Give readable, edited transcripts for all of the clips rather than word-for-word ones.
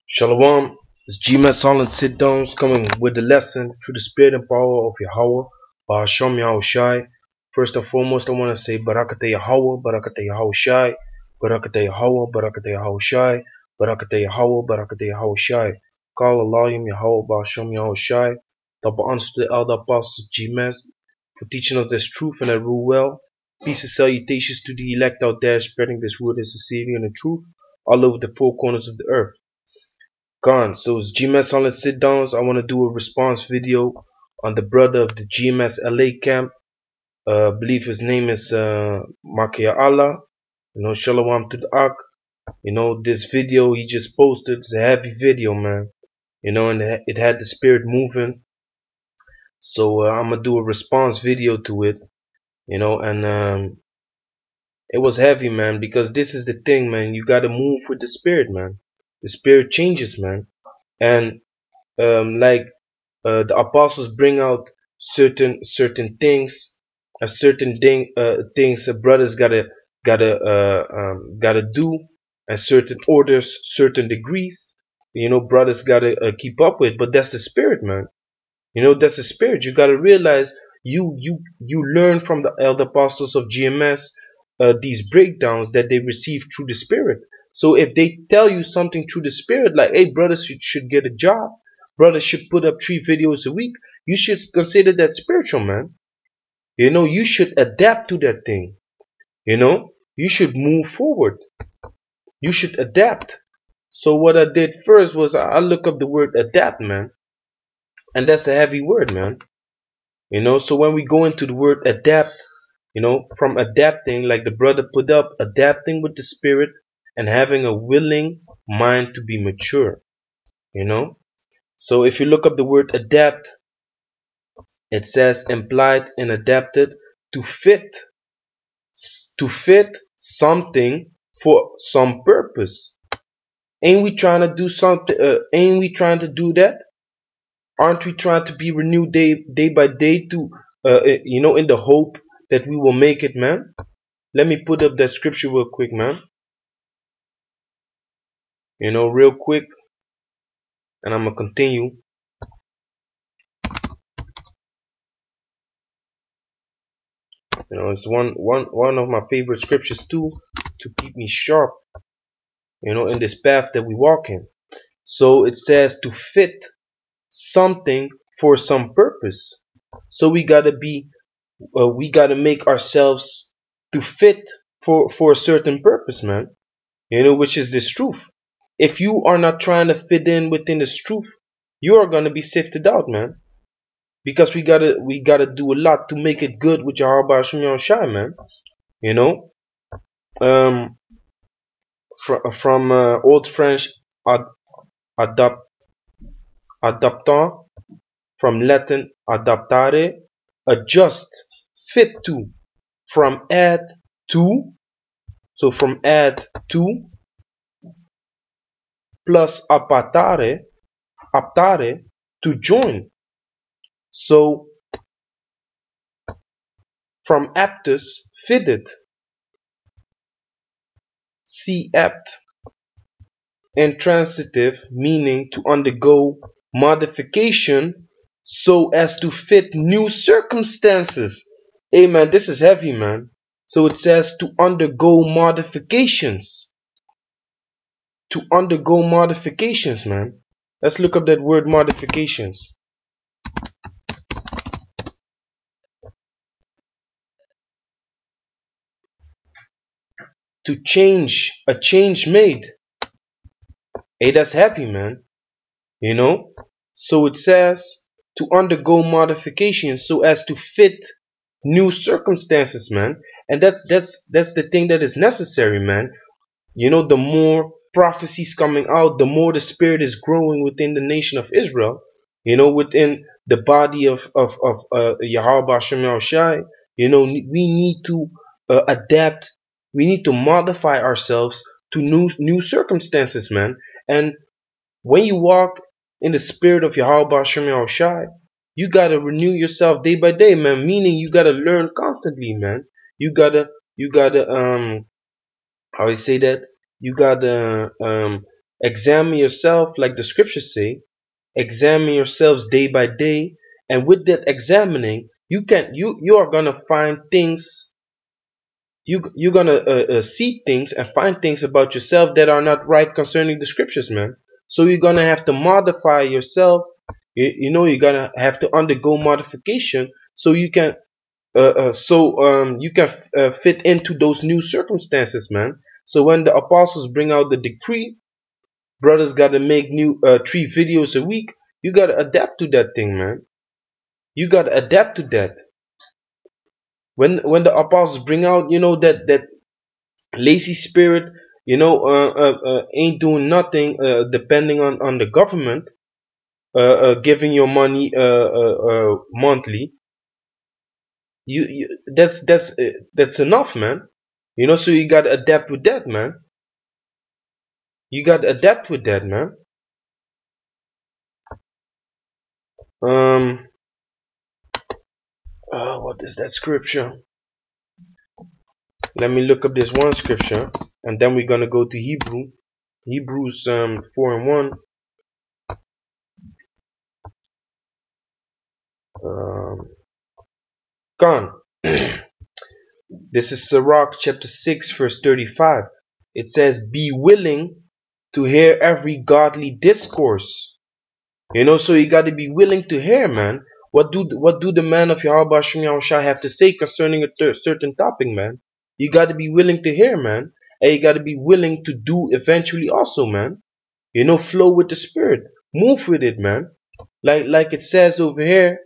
Shalom, it's G-Man Solid Sit Downs coming with the lesson through the spirit and power of Yahweh, Bahasham Yahushai. First and foremost, I want to say Barakate Yahweh, Barakate Yahushai, Barakate Yahweh, Barakate Yahushai, Barakate Yahweh, Barakate Yahushai. Call Allah Yahweh, Bahasham Yahushai. Double honors to the elder apostles of G-Man for teaching us this truth and that rule well. Peace and salutations to the elect out there spreading this word and sincerity and the truth all over the four corners of the earth. So it's GMS Solid Sit Downs. I want to do a response video on the brother of the GMS LA camp. I believe his name is Yasharahla. Shalom to the Ak. This video he just posted is a heavy video, man. And it had the spirit moving. So I'm gonna do a response video to it. And it was heavy, man, because this is the thing, man. You gotta move with the spirit, man. The spirit changes, man. And the apostles bring out certain things, things brothers gotta do, and certain orders, certain degrees. Brothers gotta keep up with. But that's the spirit, man. That's the spirit. You gotta realize you learn from the elder apostles of GMS these breakdowns that they receive through the spirit. So if they tell you something through the spirit, like, hey, brothers should get a job, brothers should put up 3 videos a week, you should consider that spiritual, man. You should adapt to that thing. You should move forward. You should adapt. So what I did first was I look up the word adapt, man. And that's a heavy word, man. So when we go into the word adapt, from adapting, like the brother put up, adapting with the spirit and having a willing mind to be mature. So if you look up the word adapt, it says implied and adapted to fit something for some purpose. Ain't we trying to do something? Ain't we trying to do that? Aren't we trying to be renewed day by day to in the hope that we will make it, man? Let me put up that scripture real quick, man. Real quick, and I'm gonna continue. It's one of my favorite scriptures too, to keep me sharp, in this path that we walk in. So it says to fit something for some purpose. So we gotta make ourselves to fit for a certain purpose, man. Which is this truth. If you are not trying to fit in within this truth, you are gonna be sifted out, man. Because we gotta do a lot to make it good with Yahweh Shai, man. From Old French adaptant, from Latin adaptare, adjust, fit to, from add to, so from add to, plus aptare, to join. So from aptus, fitted, see apt, intransitive, meaning to undergo modification so as to fit new circumstances. Hey, man, this is heavy, man. So it says to undergo modifications. To undergo modifications, man. Let's look up that word modifications. To change, a change made. Hey, that's happy, man. So it says to undergo modifications so as to fit new circumstances, man. And that's the thing that is necessary, man. The more prophecies coming out, the more the spirit is growing within the nation of Israel. Within the body of Yahweh Shem Shai. We need to adapt. We need to modify ourselves to new circumstances, man. And when you walk in the spirit of Yahweh Shem Shai, you gotta renew yourself day by day, man. Meaning you gotta learn constantly, man. You gotta how I say that? You gotta Examine yourself, like the scriptures say. Examine yourselves day by day, and with that examining, you are gonna find things. You're gonna see things and find things about yourself that are not right concerning the scriptures, man. So you're gonna have to modify yourself. You're gonna have to undergo modification so you can fit into those new circumstances, man. So when the apostles bring out the decree, brothers gotta make new 3 videos a week. You gotta adapt to that thing, man. You gotta adapt to that. When the apostles bring out, that lazy spirit, ain't doing nothing, depending on the government, giving your money monthly. That's enough, man. So you gotta adapt with that, man. You gotta adapt with that, man. Um, what is that scripture? Let me look up this one scripture, and then we're gonna go to Hebrews 4:1. Gone. This is Sirach chapter 6 verse 35. It says, "Be willing to hear every godly discourse." So you got to be willing to hear, man. What do the man of Yahweh Shem Yahushua have to say concerning a certain topic, man? You got to be willing to hear, man. And you got to be willing to do eventually also, man. Flow with the spirit. Move with it, man. Like it says over here,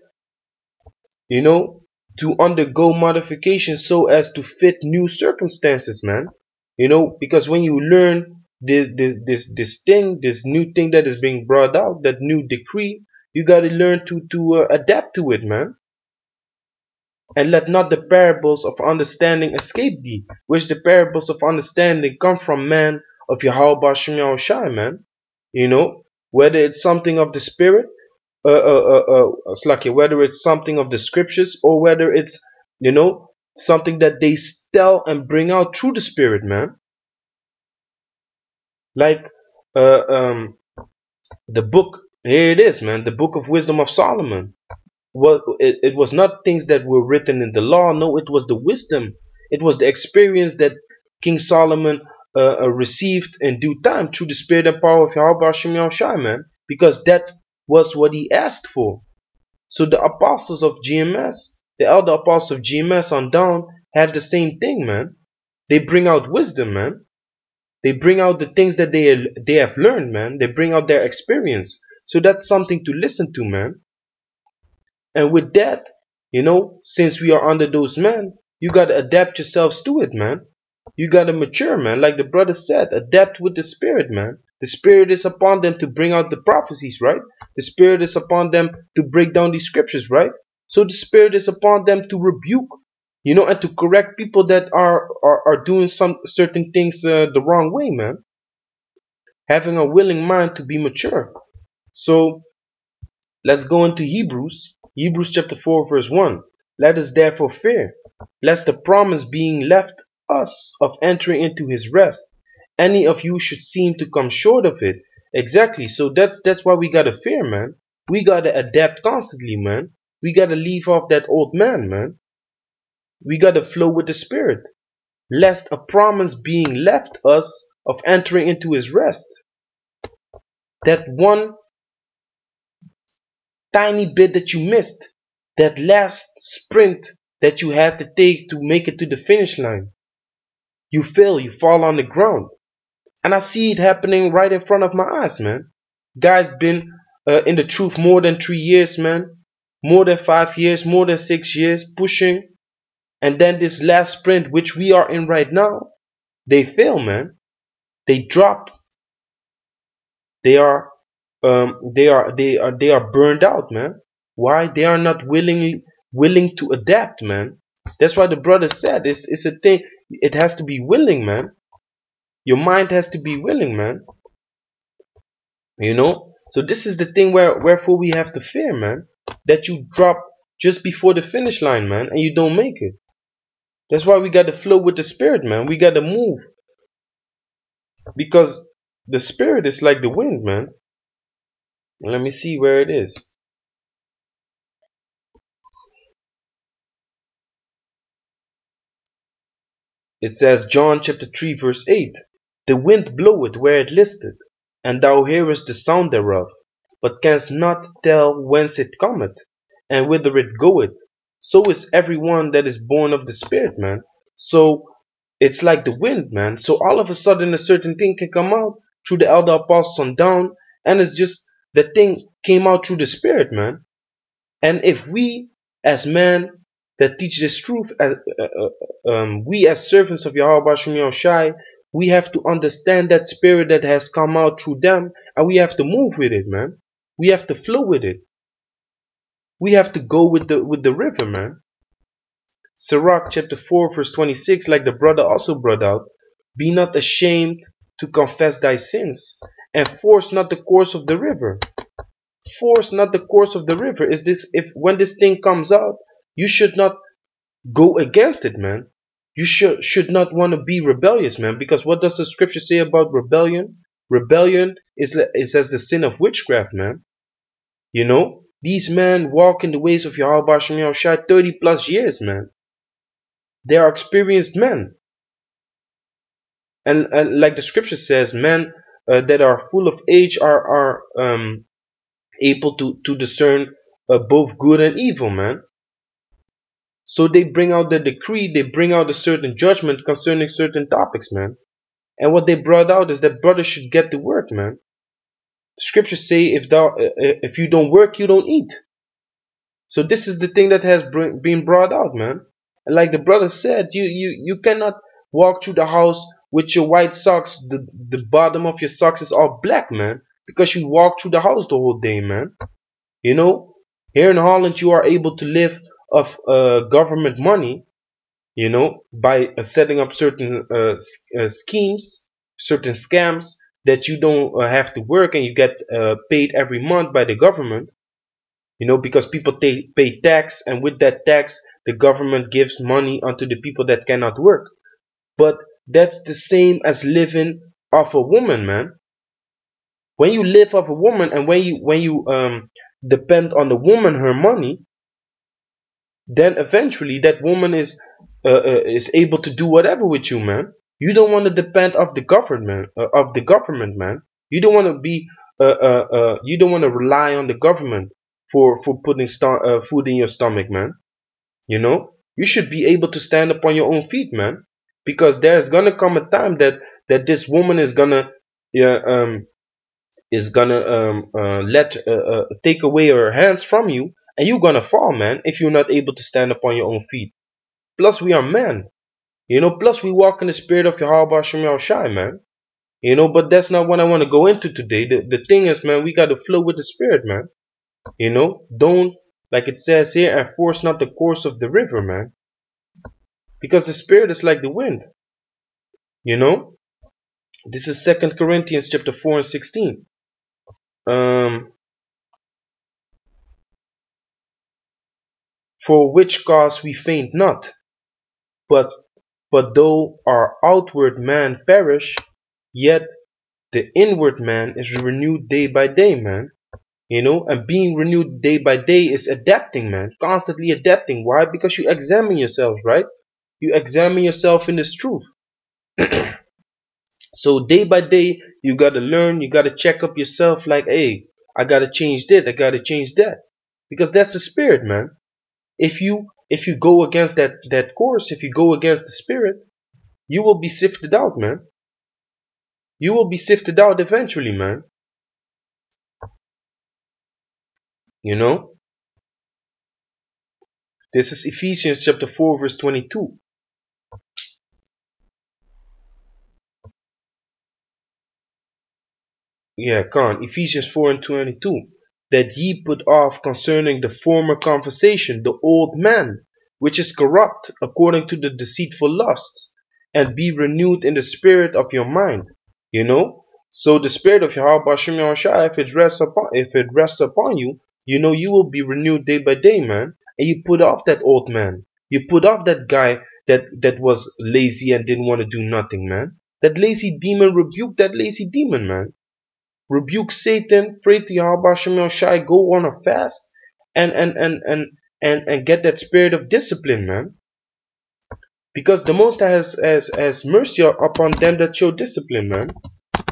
to undergo modification so as to fit new circumstances, man. Because when you learn this new thing that is being brought out, that new decree, you got to learn to adapt to it, man. And let not the parables of understanding escape thee, which the parables of understanding come from man of Yahweh Bashem Yahushai, man. Whether it's something of the spirit, whether it's something of the scriptures, or whether it's something that they tell and bring out through the spirit, man. Like the book, here it is, man, the book of wisdom of Solomon. It was not things that were written in the law. No, it was the wisdom. It was the experience that King Solomon received in due time through the spirit and power of Yahweh Hashem Yahushai, man, because that was what he asked for. So the apostles of GMS, the elder apostles of GMS on down, have the same thing, man. They bring out wisdom, man. They bring out the things that they have learned, man. They bring out their experience. So that's something to listen to, man. And with that, since we are under those men, you gotta adapt yourselves to it, man. You gotta mature, man. Like the brother said, adapt with the spirit, man. The spirit is upon them to bring out the prophecies, right? The spirit is upon them to break down these scriptures, right? So the spirit is upon them to rebuke, and to correct people that are doing some certain things the wrong way, man. Having a willing mind to be mature. So let's go into Hebrews chapter 4 verse 1. Let us therefore fear, lest the promise being left us of entering into his rest, any of you should seem to come short of it. Exactly. So that's why we gotta fear, man. We gotta adapt constantly, man. We gotta leave off that old man. We gotta flow with the spirit, lest a promise being left us of entering into his rest. That one tiny bit that you missed, that last sprint that you had to take to make it to the finish line. You fail, you fall on the ground. And I see it happening right in front of my eyes, man. Guys been in the truth more than 3 years, man. More than 5 years, more than 6 years, pushing. And then this last sprint, which we are in right now, they fail, man. They drop. They are burned out, man. Why? They are not willing to adapt, man. That's why the brother said it's a thing. It has to be willing, man. Your mind has to be willing, man. So this is the thing wherefore we have to fear, man. That you drop just before the finish line, man, and you don't make it. That's why we got to flow with the spirit, man. We got to move, because The spirit is like the wind, man. Let me see where it is. It says John chapter 3 verse 8. The wind bloweth where it listeth, and thou hearest the sound thereof, but canst not tell whence it cometh, and whither it goeth. So is every one that is born of the Spirit, man. So it's like the wind, man. So all of a sudden a certain thing can come out through the elder apostles on down, and it's just the thing came out through the Spirit, man. And if we as men that teach this truth, we as servants of Yahweh Shem Yahushai, we have to understand that spirit that has come out through them, and we have to move with it, man. We have to flow with it. We have to go with the river, man. Sirach chapter 4 verse 26, like the brother also brought out, be not ashamed to confess thy sins, and force not the course of the river. Force not the course of the river. Is this, if when this thing comes out, you should not go against it, man. You should not want to be rebellious, man, because what does the scripture say about rebellion? Rebellion is as the sin of witchcraft, man. You know, these men walk in the ways of Yahweh Shem Yahushai 30 plus years, man. They are experienced men, and like the scripture says, men that are full of age are able to discern both good and evil, man. So they bring out the decree, they bring out a certain judgment concerning certain topics, man. And what they brought out is that brothers should get to work, man. The scriptures say if you don't work, you don't eat. So this is the thing that has been brought out, man. And like the brother said, you cannot walk through the house with your white socks. The bottom of your socks is all black, man, because you walk through the house the whole day, man. You know, here in Holland you are able to live off government money, you know, by setting up certain schemes, certain scams that you don't have to work, and you get paid every month by the government, you know, because people pay tax, and with that tax the government gives money unto the people that cannot work. But that's the same as living off a woman, man. When you live off a woman, and when you depend on the woman, her money, then eventually that woman is able to do whatever with you, man. You don't want to depend of the government, man. You don't want to be you don't want to rely on the government for putting food in your stomach, man. You know, you should be able to stand up on your own feet, man, because there's gonna come a time that this woman is gonna take away her hands from you, and you're gonna fall, man, if you're not able to stand up on your own feet. Plus we are men, you know, plus we walk in the spirit of Yahweh Shem Yahushai, man. You know, but that's not what I want to go into today. The thing is, man, we gotta flow with the spirit, man. You know, don't, like it says here, and force not the course of the river, man, because the spirit is like the wind. You know, this is 2 Corinthians chapter 4 and 16. For which cause we faint not, but though our outward man perish, yet the inward man is renewed day by day, man. You know, and being renewed day by day is adapting, man, constantly adapting. Why? Because you examine yourself, right? You examine yourself in this truth. So day by day, you gotta learn, you gotta check up yourself, like, hey, I gotta change this, I gotta change that, because that's the spirit, man. If you go against that course, if you go against the spirit, you will be sifted out, man. You will be sifted out eventually, man. You know, this is Ephesians chapter 4 verse 22. Yeah, Ephesians 4 and 22. That ye put off concerning the former conversation the old man, which is corrupt according to the deceitful lusts, and be renewed in the spirit of your mind. You know, so the spirit of Yahweh Shem Yahushai, if it rests upon you, you know, you will be renewed day by day, man. And you put off that old man. You put off that guy that was lazy and didn't want to do nothing, man. That lazy demon, rebuke that lazy demon, man. Rebuke Satan, pray to Yahweh Shem Shai, go on a fast and get that spirit of discipline, man. Because the Most High has mercy upon them that show discipline, man.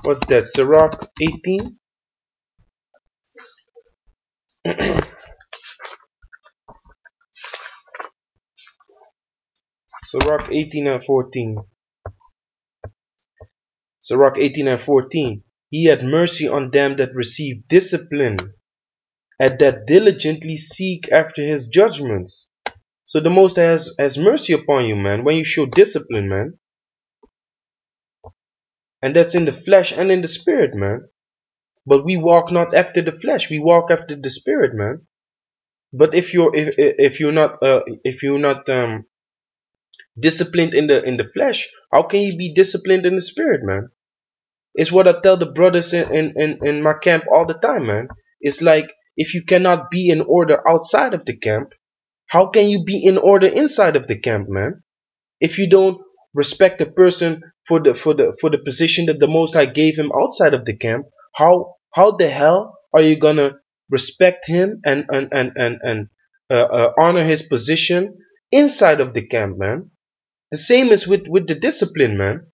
What's that? Sirach 18? Sirach 18 and 14. Sirach 18 and 14. He had mercy on them that receive discipline, and that diligently seek after his judgments. So the Most High has mercy upon you, man, when you show discipline, man. And that's in the flesh and in the spirit, man. But we walk not after the flesh, we walk after the spirit, man. But if you're not disciplined in the flesh, how can you be disciplined in the spirit, man? It's what I tell the brothers in my camp all the time, man. It's like, if you cannot be in order outside of the camp, how can you be in order inside of the camp, man? If you don't respect a person for the position that the Most High gave him outside of the camp, how the hell are you gonna respect him and honor his position inside of the camp, man? The same is with the discipline, man.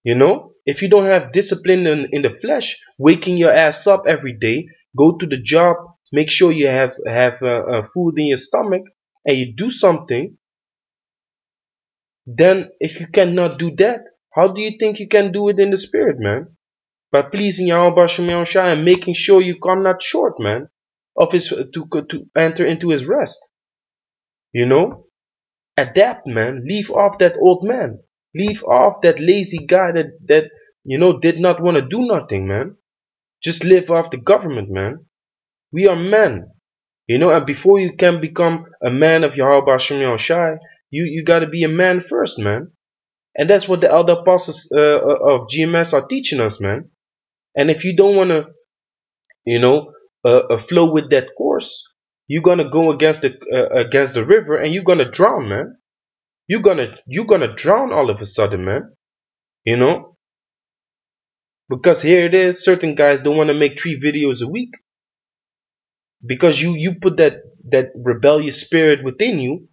You know, if you don't have discipline in the flesh, waking your ass up every day, go to the job, make sure you have food in your stomach, and you do something, then if you cannot do that, how do you think you can do it in the spirit, man? By pleasing Yahweh Shem Shai and making sure you come not short, man, of his to enter into his rest. You know, adapt, man. Leave off that old man. Leave off that lazy guy that you know did not want to do nothing, man. Just live off the government, man. We are men, you know, and before you can become a man of Yahweh Shem Shai, you got to be a man first, man. And that's what the elder apostles of GMS are teaching us, man. And if you don't want to, you know, flow with that course, you're gonna go against the river, and you're gonna drown, man. You're gonna drown all of a sudden, man. You know, because here it is. Certain guys don't want to make 3 videos a week because you put that rebellious spirit within you.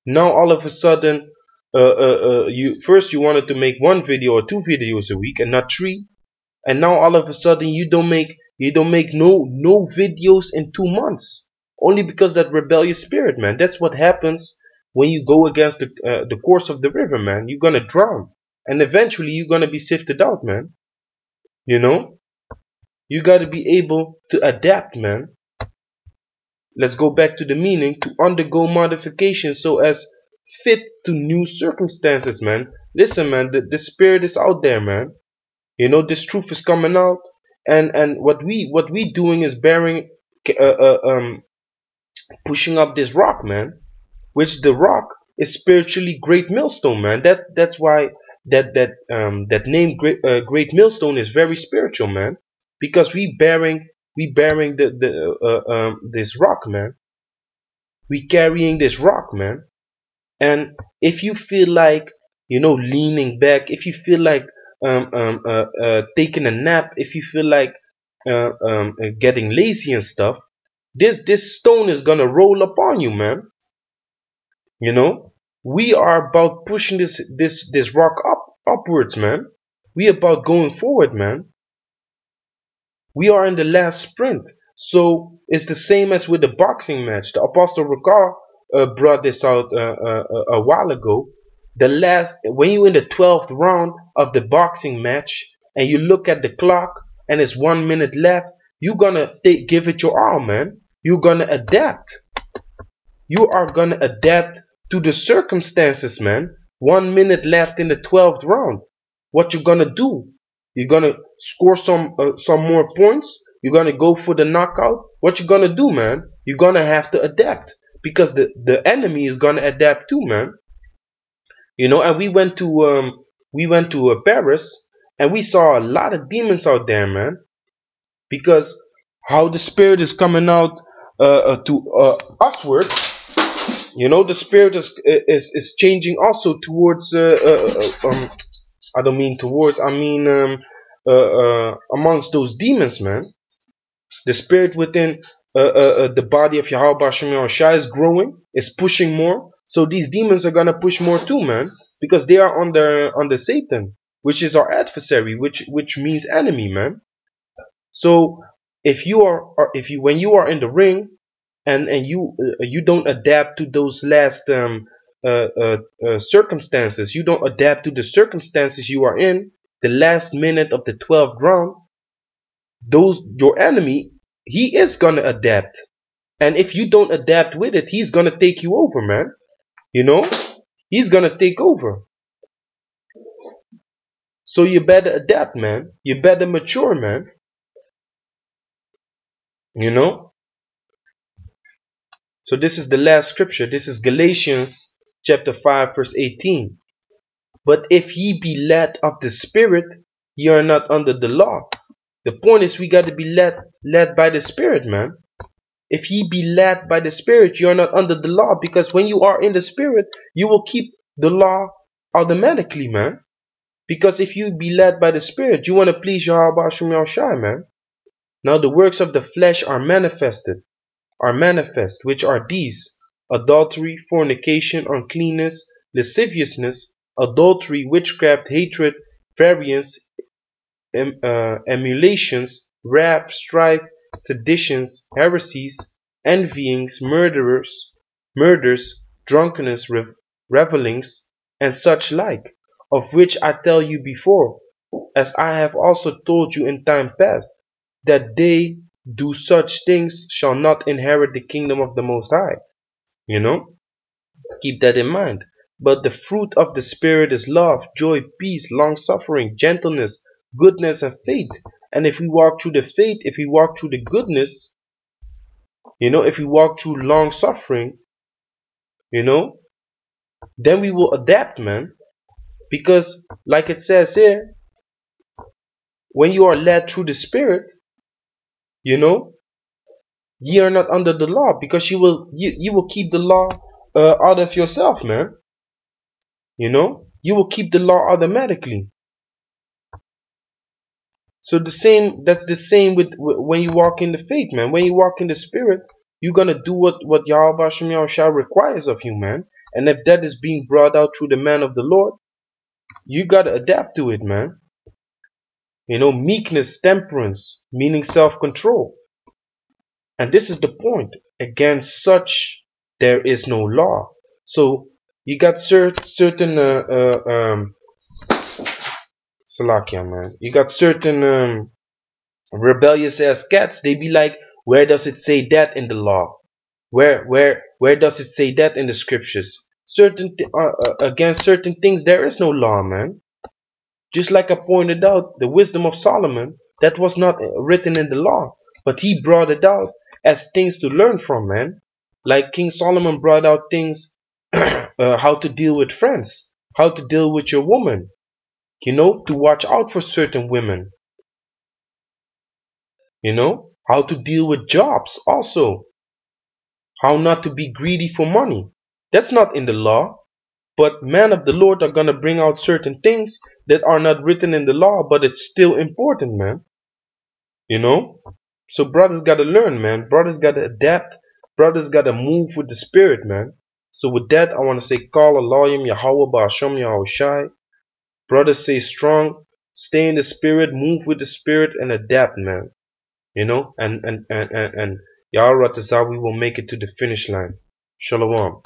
Now all of a sudden, you wanted to make 1 video or 2 videos a week and not 3, and now all of a sudden you don't make no videos in 2 months, only because that rebellious spirit, man. That's what happens when you go against the course of the river, man. You're gonna drown, and eventually you're gonna be sifted out, man. You know, you gotta be able to adapt, man. Let's go back to the meaning: to undergo modification so as fit to new circumstances, man. Listen, man, the spirit is out there, man. You know, this truth is coming out, and what we doing is pushing up this rock, man. Which the rock is spiritually great millstone, man. That's why that name great millstone is very spiritual, man. Because we bearing this rock, man. We carrying this rock, man. And if you feel like, you know, leaning back, if you feel like taking a nap, if you feel like getting lazy and stuff, this stone is gonna roll upon you, man. You know, we are about pushing this rock upwards, man. We about going forward, man. We are in the last sprint. So it's the same as with the boxing match. The Apostle Zacarhy brought this out a while ago. When you're in the 12th round of the boxing match and you look at the clock and it's 1 minute left, you're gonna give it your all, man. You're gonna adapt. You are gonna adapt to the circumstances, man. 1 minute left in the 12th round. What you gonna do? You're gonna score some more points? You're gonna go for the knockout? What you gonna do, man? You're gonna have to adapt, because the enemy is gonna adapt too, man. You know, and we went to Paris, and we saw a lot of demons out there, man. Because how the spirit is coming out to usward. You know, the spirit is changing also towards I don't mean towards, I mean amongst those demons, man. The spirit within the body of Yahweh Bashem Yahushua is growing, is pushing more. So these demons are gonna push more too, man, because they are under Satan, which is our adversary, which means enemy, man. So if you are, when you are in the ring, and you don't adapt to those last circumstances, you don't adapt to the circumstances you are in, the last minute of the 12th round, your enemy, he is gonna adapt, and if you don't adapt with it, he's gonna take you over, man. You know, he's gonna take over. So you better adapt, man. You better mature, man. You know. So this is the last scripture. This is Galatians chapter 5 verse 18. But if ye be led of the Spirit, ye are not under the law. The point is, we got to be led by the Spirit, man. If ye be led by the Spirit, you are not under the law, because when you are in the Spirit, you will keep the law automatically, man. Because if you be led by the Spirit, you want to please Yahweh Shai, man. Now the works of the flesh are manifest, which are these: adultery, fornication, uncleanness, lasciviousness, adultery, witchcraft, hatred, variance, emulations, wrath, strife, seditions, heresies, envyings, murders, drunkenness, revelings, and such like, of which I tell you before, as I have also told you in time past, that they do such things shall not inherit the kingdom of the Most High. You know, keep that in mind. But the fruit of the Spirit is love, joy, peace, long suffering, gentleness, goodness, and faith. And if we walk through the faith, if we walk through the goodness, you know, if we walk through long suffering, you know, then we will adapt, man. Because like it says here, when you are led through the Spirit, you know, ye are not under the law, because you will keep the law out of yourself, man. You know, you will keep the law automatically. So that's the same with when you walk in the faith, man. When you walk in the Spirit, you're gonna do what Yahweh Shah requires of you, man. And if that is being brought out through the man of the Lord, you gotta adapt to it, man. You know, meekness, temperance, meaning self-control. And this is the point. Against such there is no law. So you got certain Salakia, man. You got certain rebellious ass cats. They be like, where does it say that in the law? Where does it say that in the scriptures? Against certain things there is no law, man. Just like I pointed out, the wisdom of Solomon, that was not written in the law, but he brought it out as things to learn from, man. Like King Solomon brought out things, how to deal with friends, how to deal with your woman, you know, to watch out for certain women, you know, how to deal with jobs also, how not to be greedy for money. That's not in the law, but men of the Lord are gonna bring out certain things that are not written in the law, but it's still important, man. You know? So brothers gotta learn, man. Brothers gotta adapt. Brothers gotta move with the Spirit, man. So with that, I want to say, call Allahim Yahweh Ba'asham Yahushai. Brothers, stay strong, stay in the Spirit, move with the Spirit, and adapt, man. You know, and Yahweh Ratazah, we will make it to the finish line. Shalom.